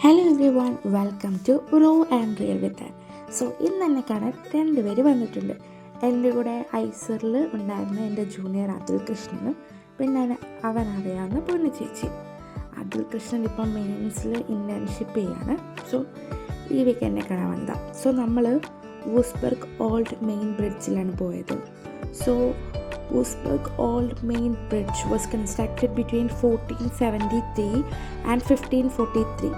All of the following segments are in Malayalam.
Hello everyone, welcome to raw and real with. So ഇന്ന് എന്നെ കാണാൻ രണ്ടുപേര് വന്നിട്ടുണ്ട്. എൻ്റെ കൂടെ ഐസറിൽ ഉണ്ടായിരുന്ന എൻ്റെ ജൂനിയർ അതുൽ കൃഷ്ണനും പിന്നെ അവനറിയാവുന്ന പൊന്നു ചേച്ചി. അതുൽ കൃഷ്ണൻ ഇപ്പം മെയിൻസിൽ ഇൻറ്റേൺഷിപ്പ് ചെയ്യാണ്. സോ ഈ വീക്ക് എന്നെ കാണാൻ വന്നതാണ്. സോ നമ്മൾ വൂസ്ബർഗ് ഓൾഡ് മെയിൻ ബ്രിഡ്ജിലാണ് പോയത്. So Wurzburg Old Main Bridge was constructed between 1473 and 1543.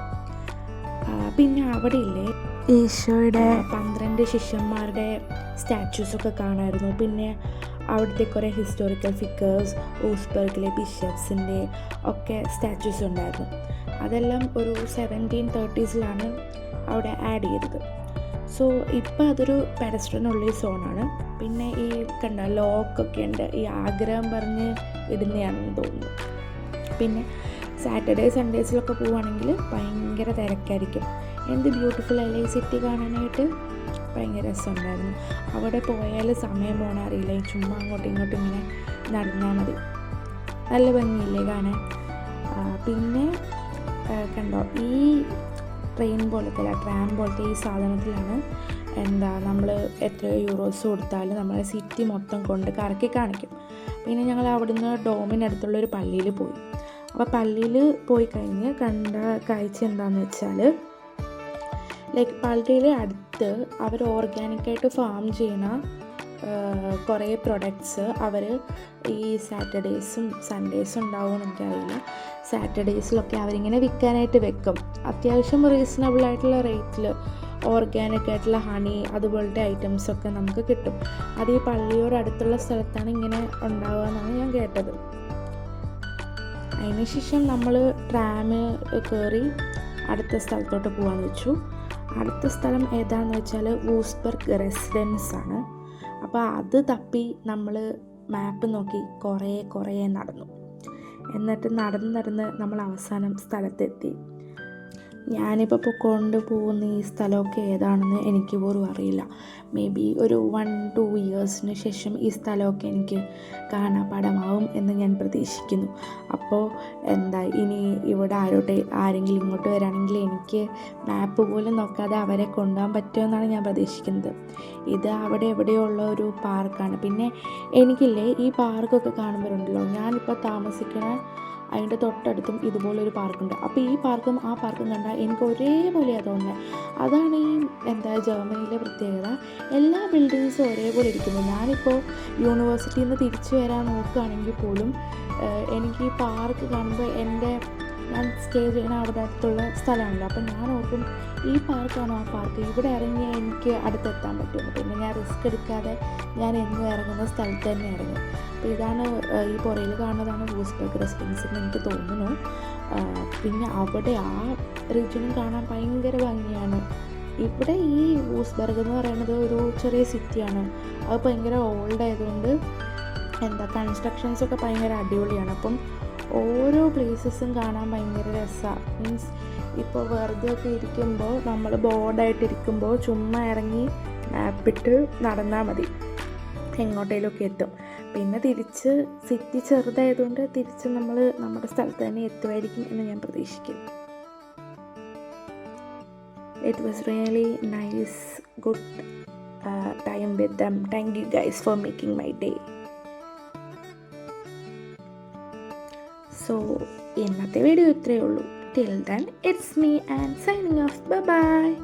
പിന്നെ അവിടെ ഇല്ലേ ഈശോയുടെ 12 ശിഷ്യന്മാരുടെ സ്റ്റാച്യൂസൊക്കെ കാണാമായിരുന്നു. പിന്നെ അവിടുത്തെ കുറേ ഹിസ്റ്റോറിക്കൽ ഫിഗേഴ്സ്, വൂസ്ബർഗിലെ ബിഷപ്സിൻ്റെ ഒക്കെ സ്റ്റാച്യൂസ് ഉണ്ടായിരുന്നു. അതെല്ലാം ഒരു 1730s അവിടെ ആഡ് ചെയ്തത്. സോ ഇപ്പോൾ അതൊരു പെഡസ്ട്രനുള്ള സോണാണ്. പിന്നെ ഈ കണ്ട ലോക്കൊക്കെ ഉണ്ട്, ഈ ആഗ്രഹം പറഞ്ഞ് ഇടുന്നതാണെന്ന് തോന്നുന്നു. പിന്നെ സാറ്റർഡേ സൺഡേസിലൊക്കെ പോവുകയാണെങ്കിൽ ഭയങ്കര തിരക്കായിരിക്കും. എന്ത് ബ്യൂട്ടിഫുൾ അല്ലേ ഈ സിറ്റി കാണാനായിട്ട്. ഭയങ്കര രസമുണ്ടായിരുന്നു. അവിടെ പോയാൽ സമയം പോകണ അറിയില്ല. ചുമ്മാ അങ്ങോട്ടും ഇങ്ങോട്ടും ഇങ്ങനെ നടന്നാൽ മതി. നല്ല ഭംഗിയില്ലേ കാണാൻ. പിന്നെ കണ്ടോ ഈ ട്രെയിൻ പോലത്തെ അല്ല, ട്രാം പോലത്തെ ഈ സാധനത്തിലാണ് നമ്മൾ എത്രയോ യൂറോസ് കൊടുത്താലും നമ്മളെ സിറ്റി മൊത്തം കൊണ്ട് കറക്കി കാണിക്കും. പിന്നെ ഞങ്ങൾ അവിടുന്ന് ഡോമിനടുത്തുള്ളൊരു പള്ളിയിൽ പോയി. അപ്പോൾ പള്ളിയിൽ പോയി കഴിഞ്ഞ് കണ്ട കാഴ്ച എന്താണെന്ന് വെച്ചാൽ, ലൈക്ക് പള്ളിയുടെ അടുത്ത് അവർ ഓർഗാനിക്കായിട്ട് ഫാം ചെയ്യുന്ന കുറേ പ്രൊഡക്ട്സ് അവർ ഈ സാറ്റർഡേസും സൺഡേസും ഉണ്ടാവുമെന്ന് എനിക്കറിയില്ല. സാറ്റർഡേസിലൊക്കെ അവരിങ്ങനെ വിൽക്കാനായിട്ട് വെക്കും. അത്യാവശ്യം റീസണബിൾ ആയിട്ടുള്ള റേറ്റിൽ ഓർഗാനിക് ആയിട്ടുള്ള ഹണി അതുപോലത്തെ ഐറ്റംസൊക്കെ നമുക്ക് കിട്ടും. അത് ഈ പള്ളിയോട് അടുത്തുള്ള സ്ഥലത്താണ് ഇങ്ങനെ ഉണ്ടാവുക എന്നാണ് ഞാൻ കേട്ടത്. അതിനുശേഷം നമ്മൾ ട്രാമ് കയറി അടുത്ത സ്ഥലത്തോട്ട് പോകാമെന്ന് വെച്ചു. അടുത്ത സ്ഥലം ഏതാണെന്ന് വെച്ചാൽ വൂസ്ബർഗ് റെസിഡൻസ് ആണ്. അപ്പോൾ അത് തപ്പി നമ്മൾ മാപ്പ് നോക്കി കുറേ നടന്നു. എന്നിട്ട് നടന്ന് നമ്മൾ അവസാനം സ്ഥലത്തെത്തി. ഞാനിപ്പോൾ കൊണ്ടുപോകുന്ന ഈ സ്ഥലമൊക്കെ ഏതാണെന്ന് എനിക്ക് പോലും അറിയില്ല. മേ ബി ഒരു 1-2 ഇയേഴ്സിന് ശേഷം ഈ സ്ഥലമൊക്കെ എനിക്ക് കാണാപ്പാടമാവും എന്ന് ഞാൻ പ്രതീക്ഷിക്കുന്നു. അപ്പോൾ ഇനി ഇവിടെ ആരെങ്കിലും ഇങ്ങോട്ട് വരാണെങ്കിൽ എനിക്ക് മാപ്പ് പോലും നോക്കാതെ അവരെ കൊണ്ടുപോകാൻ പറ്റുമെന്നാണ് ഞാൻ പ്രതീക്ഷിക്കുന്നത്. ഇത് അവിടെ എവിടെയുള്ള ഒരു പാർക്കാണ്. പിന്നെ എനിക്കില്ലേ ഈ പാർക്കൊക്കെ കാണുമ്പോഴുണ്ടല്ലോ, ഞാനിപ്പോൾ താമസിക്കണ അതിൻ്റെ തൊട്ടടുത്തും ഇതുപോലൊരു പാർക്കുണ്ട്. അപ്പോൾ ഈ പാർക്കും ആ പാർക്കും കണ്ടാൽ എനിക്ക് ഒരേപോലെയാണ് തോന്നുന്നത്. അതാണ് ഈ ജർമ്മനിയിലെ പ്രത്യേകത. എല്ലാ ബിൽഡിങ്സും ഒരേപോലെ ഇരിക്കുന്നു. ഞാനിപ്പോൾ യൂണിവേഴ്സിറ്റിയിൽ നിന്ന് തിരിച്ചു വരാൻ നോക്കുകയാണെങ്കിൽ പോലും എനിക്ക് ഈ പാർക്ക് കാണുമ്പോൾ ഞാൻ സ്റ്റേ ചെയ്യുന്ന അവിടെ അടുത്തുള്ള സ്ഥലമാണല്ലോ. അപ്പം ഞാൻ ഓർക്കും ഈ പാർക്കാണോ ആ പാർക്ക്, ഇവിടെ ഇറങ്ങി എനിക്ക് അടുത്തെത്താൻ പറ്റുമെന്ന്. പിന്നെ ഞാൻ റിസ്ക് എടുക്കാതെ ഞാൻ എന്നും ഇറങ്ങുന്ന സ്ഥലത്ത് തന്നെ ഇറങ്ങും. അപ്പോൾ ഇതാണ് ഈ പുറയിൽ കാണുന്നതാണ് വൂസ്ബർഗ് റെസിഡൻസ് എന്ന് എനിക്ക് തോന്നുന്നു. പിന്നെ അവിടെ ആ റീജിയനും കാണാൻ ഭയങ്കര ഭംഗിയാണ്. ഇവിടെ ഈ വൂസ്ബർഗ് എന്ന് പറയുന്നത് ഒരു ചെറിയ സിറ്റിയാണ്. അത് ഭയങ്കര ഓൾഡ് ആയതുകൊണ്ട് കൺസ്ട്രക്ഷൻസൊക്കെ ഭയങ്കര അടിപൊളിയാണ്. അപ്പം ഓരോ പ്ലേസസും കാണാൻ ഭയങ്കര രസമാണ്. മീൻസ് ഇപ്പോൾ വെറുതെ ഒക്കെ ഇരിക്കുമ്പോൾ, നമ്മൾ ബോർഡായിട്ടിരിക്കുമ്പോൾ ചുമ്മാ ഇറങ്ങി മാപ്പിട്ട് നടന്നാൽ മതി, എങ്ങോട്ടേലൊക്കെ എത്തും. പിന്നെ തിരിച്ച് സിറ്റി ചെറുതായതുകൊണ്ട് തിരിച്ച് നമ്മൾ നമ്മുടെ സ്ഥലത്ത് തന്നെ എത്തുമായിരിക്കും എന്ന് ഞാൻ പ്രതീക്ഷിക്കുന്നു. It was really nice, good time with them. Thank you guys for making my day. So ഇന്നത്തെ വീഡിയോ ഇത്രയേ ഉള്ളൂ. Till then, it's me and signing off. Bye bye.